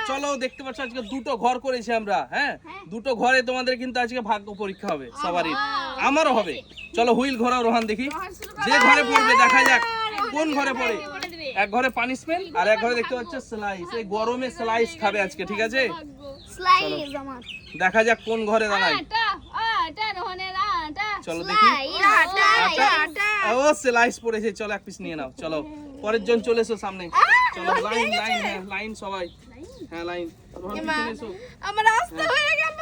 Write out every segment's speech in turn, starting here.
চলো দেখতে পাচ্ছ আজকে দুটো ঘর করেছি আমরা, হ্যাঁ দুটো ঘরে তোমাদের কিন্তু আজকে ভাগ্য পরীক্ষা হবে সবারই, আমারও হবে। চলো হুইল ঘোরাও রোহান, দেখি যে ঘরে পড়বে দেখা যাক কোন ঘরে পড়ে। এক ঘরে পানিশমেন্ট আর এক ঘরে দেখতে পাচ্ছ স্লাইস, এই গরমে স্লাইস খাবে আজকে, ঠিক আছে স্লাইস আমার দেখা যাক কোন ঘরে দাঁড়ায়। চলো দেখি ও স্লাইস পড়েছে, চলো এক পিস নিয়ে নাও। চলো পরের জন চলে এসো সামনে, চলো লাইন লাইন, হ্যাঁ লাইন সবাই, হ্যাঁ লাইন রোহান পিছনে এসো। আমার রাস্তা হয়ে গেল।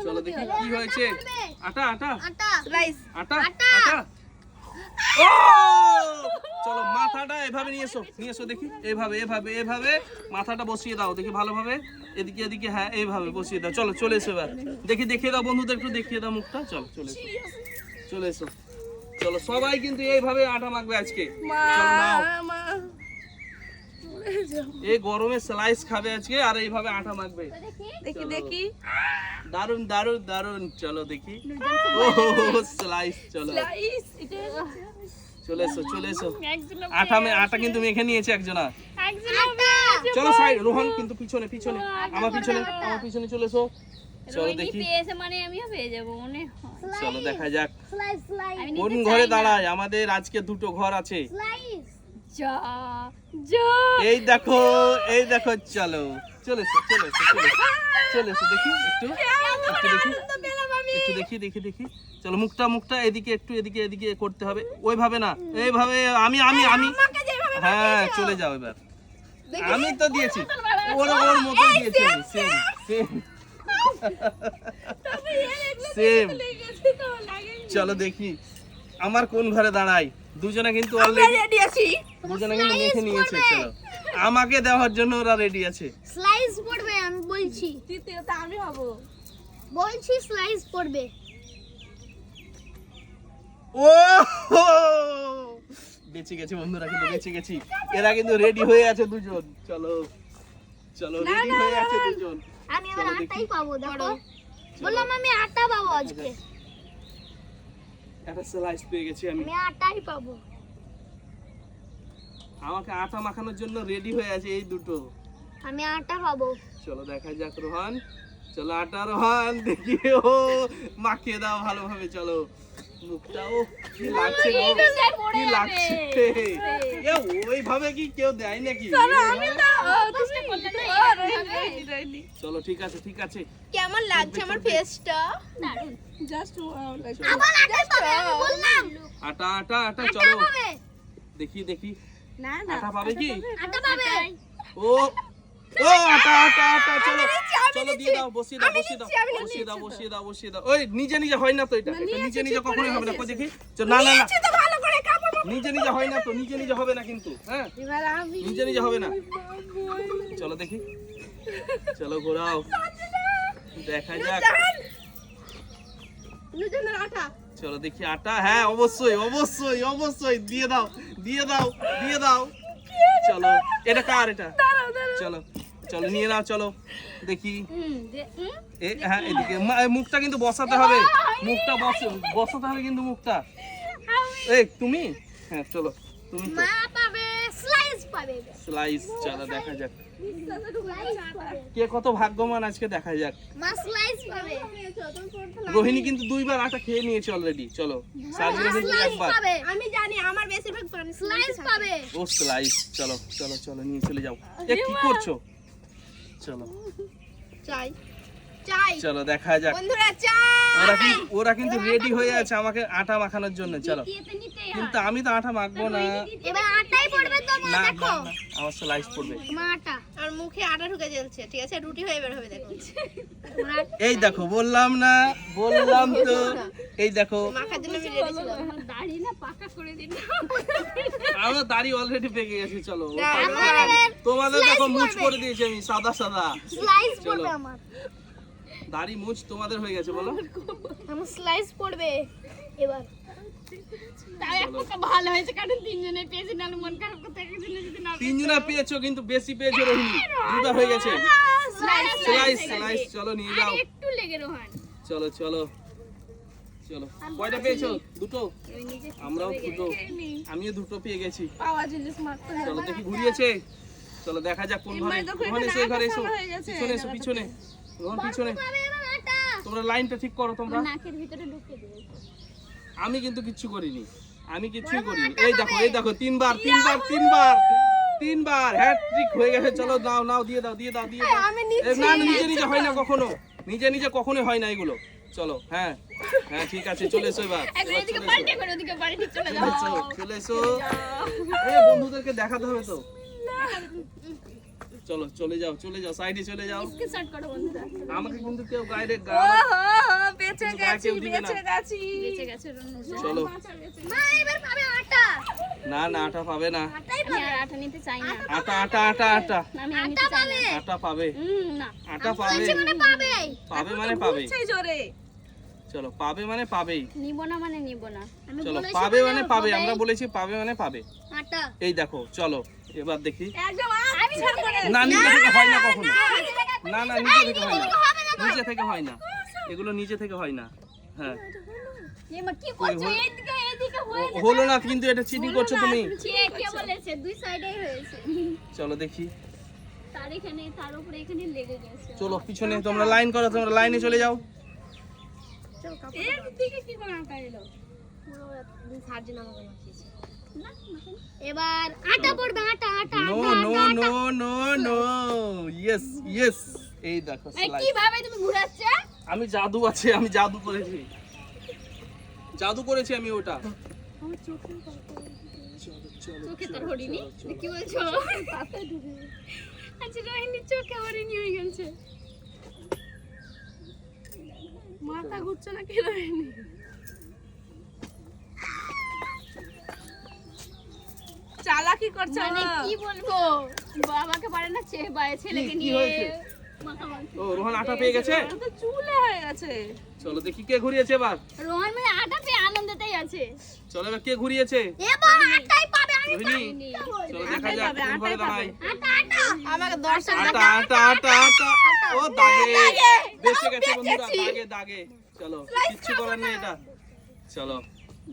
চলো দেখি কি হয়েছে। আটা আটা আটা স্লাইস আটা আটা ও চলো মাথাটা এভাবে নিয়ে এসো দেখি, এভাবে এভাবে এভাবে মাথাটা বসিয়ে দাও দেখি ভালোভাবে, এদিকে এদিকে, হ্যাঁ এইভাবে বসিয়ে দাও। চলো চলে এসো এবার, দেখি দেখিয়ে দাও বন্ধুদের, একটু দেখিয়ে দাও মুখটা। চলো চলে এসো, চলে এসো। চলো সবাই কিন্তু এইভাবে আটা মাখবে আজকে। চলো নাও, এই গরমে স্লাইস খাবে আজকে আর এইভাবে আটা মাখবে। দেখি দেখি দারুন দারুন দারুন। চলো দেখি ও স্লাইস, চলো স্লাইস এটা চলে এসো চলে এসো। আটা কিন্তু মেখে নিয়েছে একজনা। আটা চলো সাইড রোহন কিন্তু পিছনে পিছনে, আমার পিছনে চলে এসো। চলো দেখি পেয়েছে মানে আমিও পেয়ে যাব মনে হয়। চলো দেখা যাক স্লাইস স্লাইস কোন ঘরে দাঁড়ায়। আমাদের আজকে দুটো ঘর আছে, স্লাইস যা যা এই দেখো চলো চলে এসো চলে এসো চলে এসো দেখি একটু দেখি দেখি দেখি। চলো মুখটা এদিকে একটু এদিকে করতে হবে, ওইভাবে না এইভাবে। আমি হ্যাঁ চলে যাও এবার। আমি তো দিয়েছি ওর মতো দিয়েছি, সেম সেম সেম। চলো দেখি আমার কোন ঘরে দাঁড়াই। দুজনে কিন্তু অলরেডি রেডি আছি। দুজনে কিন্তু মেখে নিয়েছে। চলো আমাকে দেওয়ার জন্য ওরা রেডি আছে। স্লাইস পড়বে আমি বলছি, তৃতীয়টা আমি হব। বলছি স্লাইস পড়বে। ও বেঁচে গেছে বন্ধুরা, কিন্তু বেঁচে গেছি। এরা কিন্তু রেডি হয়ে আছে দুজন। চলো চলো রেডি হয়ে আছে দুজন। আমি এবার চলো দেখি। আটাই পাবো, দেখো বললাম আমি আটা পাবো আজকে, একটা স্লাইস পেয়ে গেছি আমি। আমি আটাই পাবো। আমাকে আটা মাখানোর জন্য রেডি হয়ে আছে এই দুটো। আমি আটা পাবো। চলো দেখা যাক রোহান, চলো আটা রোহান দেখি ও মাখিয়ে দাও ভালোভাবে। চলো মুখটাও কি লাগছে গো, কি লাগছে। এ ওইভাবে কি কেউ দেয় নাকি? চলো ঠিক আছে ঠিক আছে। কেমন লাগছে আমার ফেসটা? দারুণ জাস্ট আবার আটাই পাবে আমি বললাম। আটা আটা আটা চলো পাবে দেখি দেখি না না আটা পাবে কি? আটা পাবে। ও ও আটা আটা আটা চলো চলো দিয়ে দাও, বসিয়ে দাও বসিয়ে দাও বসিয়ে দাও বসিয়ে দাও বসিয়ে দাও। ওই নিজে হয় না তো, এটা নিজে কখনোই হবে না। দেখি না না না তো ভালো করে কাপড় নিজে হয় না তো, নিজে হবে না কিন্তু, হ্যাঁ এবার আমি নিজে হবে না। চলো দেখি, চলো ঘোরাও দেখা যাক। নুজনের আটা চলো দেখি আটা, হ্যাঁ অবশ্যই অবশ্যই অবশ্যই দিয়ে দাও দিয়ে দাও দিয়ে দাও। চলো এটা কার এটা? চলো চলো নিয়ে নাও। চলো দেখি হ্যাঁ এদিকে মুখটা কিন্তু বসাতে হবে, মুখটা বসাতে হবে কিন্তু মুখটা। এই তুমি, হ্যাঁ চলো তুমি তো মা পাবে স্লাইস পাবে। স্লাইস। চলো দেখা যাক স্লাইস পাবে। কে কত ভাগ্যবান আজকে, দেখা যাক। মা স্লাইস পাবে। রোহিণী কিন্তু দুইবার আটা খেয়ে নিয়েছে অলরেডি। চলো সার্জিনা কিন্তু স্লাইস একবার। পাবে। আমি জানি আমার বেশিরভাগ পানি স্লাইস পাবে। ও স্লাইস। চলো চলো চলো নিয়ে চলে যাও। এ কি করছো? চলো চাই চাই চলো দেখা যাক। বন্ধুরা চাই। ওরা কিন্তু রেডি হয়ে আছে আমাকে আটা মাখানোর জন্য। চলো কিন্তু আমি তো আটা মাখবো না। এবার আটাই পড়বে তো মা, না না দেখো না, আমার স্লাইস পড়বে। মা আটা। আর মুখে আটা ঢুকে যাচ্ছে, ঠিক আছে রুটি হয়ে বের হবে দেখো। এই দেখো বললাম না, বললাম তো। এই দেখো মাখার জন্য আমি রেডি ছিলাম। দাড়ি না পাকা করে দিন। আমার দাড়ি অলরেডি পেকে গেছে। চলো না, তোমাদের দেখো মুছ করে দিয়েছি আমি সাদা সাদা। স্লাইস চলো। পড়বে আমার। দাড়ি মুছ তোমাদের হয়ে গেছে বলো। আমার স্লাইস পড়বে এবার। তাই একটা ভালো হয়েছে কারণ তিনজনে পেয়েছি, নাহলে মন খারাপ করতে একজনে যদি না তিনজনা পেয়েছো কিন্তু বেশি পেয়েছো রোহিণী, দুবার হয়ে গেছে। স্লাইস স্লাইস চলো নিয়ে যাও। একটু লেগে রোহান। চলো চলো চলো কয়টা পেয়েছো? দুটো। আমরাও দুটো, আমিও দুটো পেয়ে গেছি। পাওয়া জিনিস মারতে হবে। চলো দেখি ঘুরিয়েছে। চলো দেখা যাক কোন ঘরে। এবার দেখো রোহন এসো, এই ঘরে এসো, এখানে হয়ে গেছে। পিছনে এসো, পিছনে রোহন, পিছনে। পাবে এবার আটা। তোমরা লাইনটা ঠিক করো তোমরা। নাকের ভিতরে ঢুকে দিয়েছে। আমি কিন্তু কিচ্ছু করিনি, আমি কিচ্ছুই করিনি। এই দেখো, এই দেখো, তিনবার তিনবার তিনবার তিনবার হ্যাট্রিক হয়ে গেছে। চলো নাও নাও, দিয়ে দাও দিয়ে দাও দিয়ে দাও। আমি না নিজে নিজে হয় না কখনো, নিজে নিজে কখনোই হয় না এগুলো। চলো, হ্যাঁ হ্যাঁ ঠিক আছে, চলে এসো এবার। একবার এবার এদিকে চলে পাল্টে এসো, করে ওদিকে পাল্টে চলে চলে যাও। এসো, চলে এসো। এই বন্ধুদেরকে দেখাতে হবে তো। চলো চলে যাও, চলে যাও, সাইডে চলে যাও। স্ক্রিনশট করো বন্ধুরা। আমাকে কিন্তু কেউ গাইডে বেঁচে কিন্তু গায়ে কেউ দিবে না। বেঁচে গেছে রনু। চলো। মা এবার পাবে আটা। না না, আটা পাবে না। আটাই আমি পাবে। আর আটা নিতে চাই না। আটা আটা আটা আটা আমি আর আটা নিতে চাই না। পাবে। আটা পাবে, না। আটা পাবে, মানে পাবে। পাবে মানে পাবে। জোরে। চলো, পাবে মানে পাবেই। নিব না মানে নিব না। আমি চলো, বলেছি পাবে মানে পাবে, হবে। আমরা বলেছি পাবে মানে পাবে। আটা। এই দেখো, চলো এবার দেখি। একদম আমি ছাড় করে। না নিচে থেকে হয় না কখনো, না না নিচে থেকে হয় না, নিচে থেকে হয় না, এগুলো নিচে থেকে হয় না। হ্যাঁ এমা কি করছো? এইদিকে এইদিকে হয়ে হলো না, কিন্তু এটা চিটিং করছো তুমি। কে বলেছে? দুই সাইডেই হয়েছে। চলো দেখি, তার এখানে তার উপরে এখানে লেগে গেছে। চলো পিছনে, তোমরা লাইন করো, তোমরা লাইনে চলে যাও। এর দিকে কি করে আটা এলো? সার্জেন আমাকে মাখিয়েছে। এবার আটা পড়বে, আটা আটা। No no no no no, yes yes. এই দেখো এই স্লাইস। কিভাবে তুমি ঘুরাচ্ছে? আমি জাদু আছে, আমি জাদু করেছি, জাদু করেছি আমি ওটা। চলো, চলো, চোখে তার চলো, হরিনি? চলো, চলো। কি বলছো? আচ্ছা রোহিণী চোখে হরিনি হয়ে গেছে। মাথা ঘুরছে না কি রোহিণী? চালাকি করছে মানে কি বলবো? বাবাকে পারে না ছেলেকে কি নিয়ে হয়েছে? মাখামাখি। ও রোহন আটা পেয়ে গেছে। তো চুলে হয়ে গেছে। চলো দেখি কে ঘুরিয়েছে এবার। রোহন মানে আটা পেয়ে আনন্দেতেই আছে। চলো এবার কে ঘুরিয়েছে। এবার আটাই পাবে। আমি রোহিণী, চলো দেখা যাক কোন ঘরে দাঁড়াই। আটা আটা। আমাকে দর্শন আটা আটা আটা আটা, ও দাগে বেঁচে গেছে বন্ধুরা, দাগে দাগে। চলো, কিচ্ছু করার নেই এটা। চলো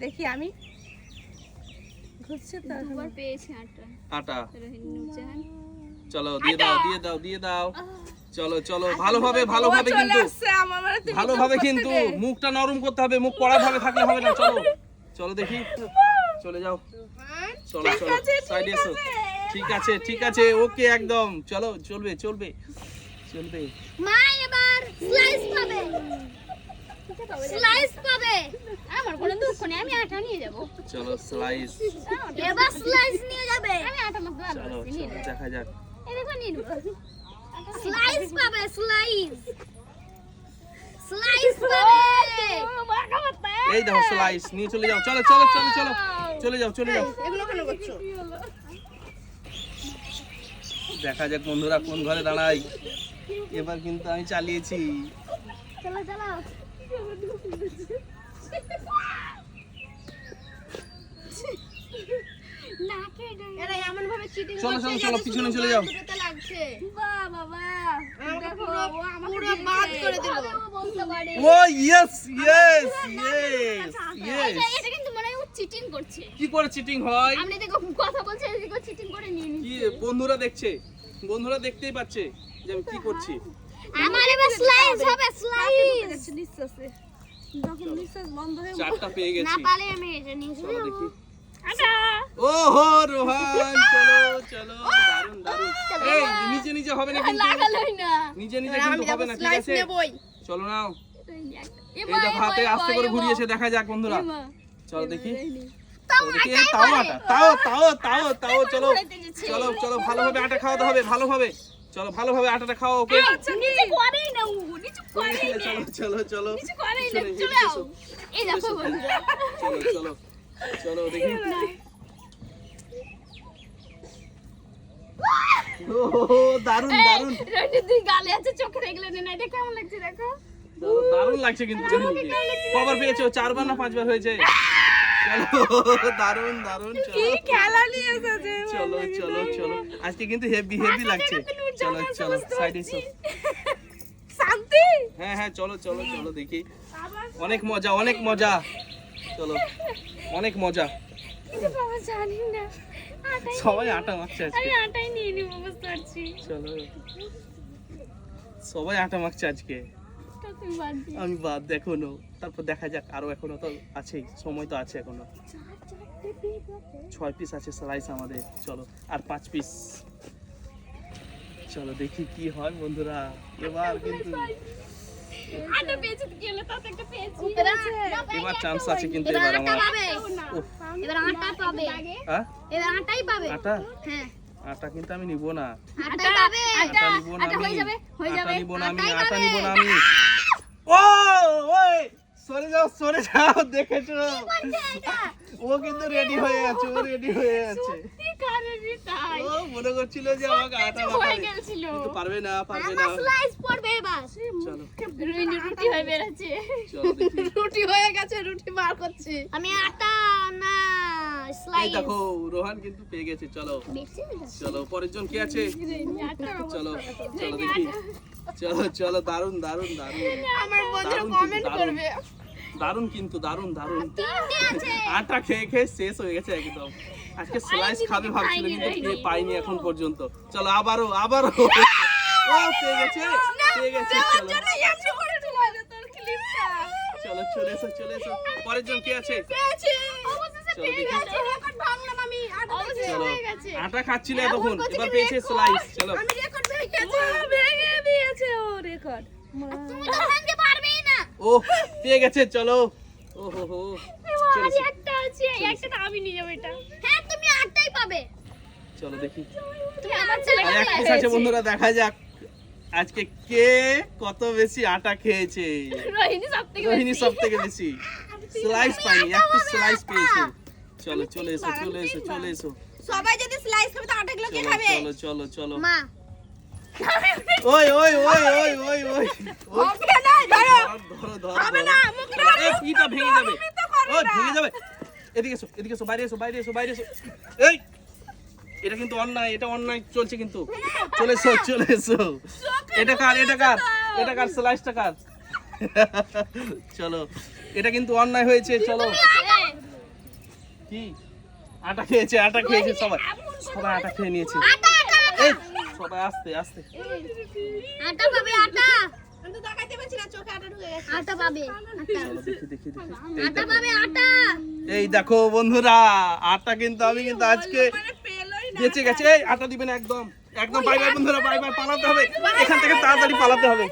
দেখি আমি ঘুরছে তো দুবার পেয়েছি আটা। আটা, রোহিণী নুরজাহান চলো দিয়ে দাও দিয়ে দাও দিয়ে দাও। চলো চলো, ভালোভাবে ভালোভাবে কিন্তু, ভালোভাবে কিন্তু মুখটা নরম করতে হবে, মুখ কড়া ভাবে থাকলে হবে না। চলো চলো দেখি, চলে যাও। চলো চলো, সাইডে এসো। ঠিক আছে ঠিক আছে, ওকে একদম। চলো, চলবে চলবে চলবে। মা এবার স্লাইস পাবে। স্লাইস পাবে। আমার কোনো দুঃখ নেই, আমি আটা নিয়ে যাব। চলো স্লাইস, এবার স্লাইস নিয়ে যাবে। আমি আটা মাখতে চলো পারবো নিয়ে চলো নেব। দেখা যাক। এই দেখো নিয়ে নেব। স্লাইস পাবে, স্লাইস। স্লাইস পাবে। এই দেখো স্লাইস নিয়ে চলে যাও। চলো চলো চলো চলো, চলে যাও চলে যাও। এগুলো কেন করছো? দেখা যাক বন্ধুরা কোন ঘরে দাঁড়াই। এবার কিন্তু আমি চালিয়েছি। চলো চলো। নাকে এরা এমন ভাবে চিটিং চলো করছে চলো চলো, যাতে পিছনে শুধু চলে যাও। বাদ দুটোতে লাগছে। বাহ বাবা আমাকে দেখো পুরো ও আমাকে পুরো বাদ করে দিল। বলতে পারে। ও ইয়েস ইয়েস ইয়েস ইয়েস। এটা কিন্তু মনে হয় ও চিটিং করছে। কি করে চিটিং হয়? আপনি দেখো কথা বলছে এদিকে চিটিং করে নিয়ে কি নিচ্ছে। বন্ধুরা দেখছে, বন্ধুরা দেখতেই পাচ্ছে যে আমি কি করছি। আমার এবার স্লাইস হবে, স্লাইস। নিঃশ্বাসে যখন নিঃশ্বাস বন্ধ হয়ে চারটা পেয়ে না গেছি। পালে আমি এটা নিয়ে চলো যাবো। দেখি। আটা ওহো রোহান, চলো চলো, দারুন দারুন। এই নিজে নিজে হবে না কিন্তু, লাগালোই না। নিজে নিজে এবার কিন্তু আমি হবে যাবো না, ঠিক স্লাইস আছে? নেবই। চলো নাও। এই এমা দেখো হাতে আস্তে করে ঘুরিয়েছে, দেখা যাক বন্ধুরা। এমা চলো দেখি, চলো দেখি। এই তাও আটা, তাও তাও তাও তাও। চলো চলো চলো, ভালোভাবে আটা খাওয়াতে হবে, ভালোভাবে। চলো ভালোভাবে আটাটা খাও ওকে। আচ্ছা নিচে করেই না ও নিচে করেই না চলো চলো চলো, নিচে করেই না পিছনে চলে এসো, আও এই দেখো এসো। বন্ধুরা চলো চলো চলো দেখি। ওহো দারুন দারুন রনি তুই গালে আছে চোখে দেখলে না এটা কেমন লাগছে দেখো দারুন লাগছে কিন্তু। কবার পেয়েছো? 4 বার না 5 বার হয়েছে? চলো দারুন দারুন। চলো খেলা নিয়ে এসেছে চলো চলো চলো, আজকে কিন্তু হেভি হেভি লাগছে। চলো চলো সাইডে এসো। শান্তি হ্যাঁ হ্যাঁ চলো চলো চলো দেখি। অনেক মজা অনেক মজা। চলো অনেক মজা। বাবা জানি না সবাই আটা মাখছে আজকে। আমি আটাই নিয়ে নিব, বুঝতে পারছি। চলো সবাই আটা মাখছে আজকে, তা তুমি বাদ দিও। আমি বাদ এখনো, তারপর দেখা যাক, আরো এখনো তো আছেই, সময় তো আছে এখনো। 6 পিস আছে স্লাইস আমাদের, চলো আর 5 পিস। চলো দেখি কি হয় বন্ধুরা, এবার কিন্তু আটা পেয়েছি কি হলো, তাতে একটা পেয়েছি। এবার চান্স আছে কিন্তু এবার এবার আটা আমার। পাবে, উফ, এবার আটা পাবে, হ্যাঁ এবার আটাই পাবে। আটা, হ্যাঁ আটা কিন্তু আমি নিব না, আটাই পাবে। আটা নিব না আটা আমি, হয়ে যাবে, হয়ে আটা যাবে। নিব না আমি, আটাই আটা পাবে। নিব না আমি। ও ওই সরে যাও দেখেছো, ও কিন্তু রেডি হয়ে আছে, ও রেডি হয়ে আছে। কি কারণে তাই? ও মনে করছিল যে আমাকে আটা হয়ে মাখাবে, গেছিল। কিন্তু পারবে না, পারবে না। আমার স্লাইস পড়বে এবার। চলো রুটি হয়ে বেরাচ্ছে। চলো দেখি। রুটি হয়ে গেছে, রুটি বার করছি। আমি আটা না এই স্লাইস। দেখো রোহান কিন্তু পেয়ে গেছে, চলো চলো পরের জন কি আছে, চলো চলো দেখি, চলো চলো, দারুন দারুন দারুন আমার বন্ধুরা দারুণ কমেন্ট কিন্তু, করবে। দারুন কিন্তু, দারুন দারুন। তিনটে আছে। আটা খেয়ে খেয়ে শেষ হয়ে গেছে একদম, আজকে স্লাইস খাবে ভাবছিল কিন্তু পাইনি এখন পর্যন্ত। চলো আবারও আবারও, ও পেয়ে গেছে, পেয়ে গেছে। চলো এমনি করে ঢুকাবে তোর ক্লিপটা। চলো চলে এসো, চলে এসো, পরের জন কি আছে, পেয়েছি। চলো দেখি। রেকর্ড ভাঙলাম আমি। আটা পেয়েছি। চলো হয়ে গেছে। আটা খাচ্ছিল তখন, এবার পেয়েছে স্লাইস। চলো আমি রেকর্ড ভেঙে গেছি। ভেঙে দিয়েছে ও রেকর্ড। তুমি তো ভাঙতে পারবেই না। ও পেয়ে গেছে, চলো। ও হো হো, চলো আজ একটা আছে, এই একটা তো আমি নিয়ে যাবো এটা। হ্যাঁ তুমি আটাই পাবে। চলো দেখি। তুমি আমার ছেলে আর এক পিস আছে বন্ধুরা, দেখা যাক আজকে কে কত বেশি আটা খেয়েছে। রোহিণী সবথেকে রোহিণী বেশি। সব থেকে বেশি স্লাইস পাইনি, এক পিস স্লাইস পেয়েছে। চলো চলে এসো, চলে এসো, চলে এসো, সবাই যদি স্লাইস খাবে তো আটাগুলো কে চলো খাবে? চলো চলো চলো। মা ওই ওই ওই ওই ওই ওই হবে না, ধরো। ধরো ধরো হবে ধরো। না, মুখে চলো, এই পিটা ভেঙে যাবে, তো করবে ওই না। ভেঙে যাবে। এদিকে এসো, এদিকে এসো, বাইরে এসো, বাইরে এসো, বাইরে এসো। এই এটা কিন্তু অন্যায়, এটা অন্যায় চলছে কিন্তু। চলে এসো, চলে এসো। এটা কার, এটা কার, এটা কার, স্লাইসটা কার? চলো এটা কিন্তু অন্যায় হয়েছে। চলো কি, আটা খেয়েছে, আটা খেয়েছে সবাই, সবাই আটা খেয়ে নিয়েছে। আটা এই সবাই আস্তে আস্তে। আটা পাবে, আটা আমি তো দেখাইতে পারছি না, চোখে আটা ঢুকে গেছে। আটা পাবে, আটা চলো দেখি দেখি দেখি। এই আটা দেখো, পাবে, আটা। এই দেখো বন্ধুরা, আটা কিন্তু আমি কিন্তু আজকে মানে পেলোই না। বেঁচে গেছে। এই আটা দিবেন একদম, একদম। বাই বাই বন্ধুরা, বাই বাই, পালাতে হবে এখান থেকে, তাড়াতাড়ি পালাতে হবে।